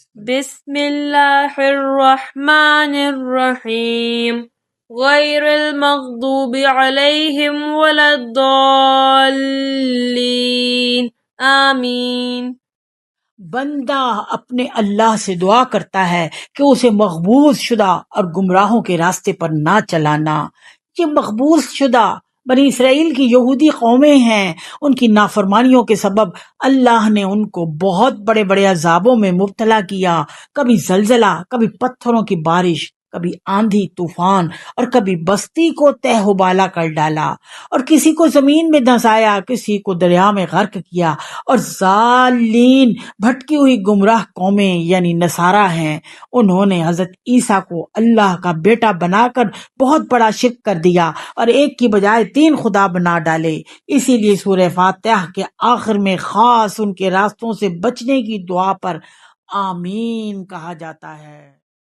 بسم اللہ الرحمن الرحیم غیر المغضوب علیہم ولا الضالین آمین۔ بندہ اپنے اللہ سے دعا کرتا ہے کہ اسے مغبوط شدہ اور گمراہوں کے راستے پر نہ چلانا۔ یہ مغبوط شدہ بنی اسرائیل کی یہودی قومیں ہیں۔ ان کی نافرمانیوں کے سبب اللہ نے ان کو بہت بڑے بڑے عذابوں میں مبتلا کیا، کبھی زلزلہ، کبھی پتھروں کی بارش، کبھی آندھی طوفان، اور کبھی بستی کو تہہ و بالا کر ڈالا، اور کسی کو زمین میں دھنسایا، کسی کو دریا میں غرق کیا۔ اور ضالین بھٹکی ہوئی گمراہ قومیں یعنی نصارہ ہیں، انہوں نے حضرت عیسیٰ کو اللہ کا بیٹا بنا کر بہت بڑا شرک کر دیا اور ایک کی بجائے 3 خدا بنا ڈالے۔ اسی لیے سورہ فاتحہ کے آخر میں خاص ان کے راستوں سے بچنے کی دعا پر آمین کہا جاتا ہے۔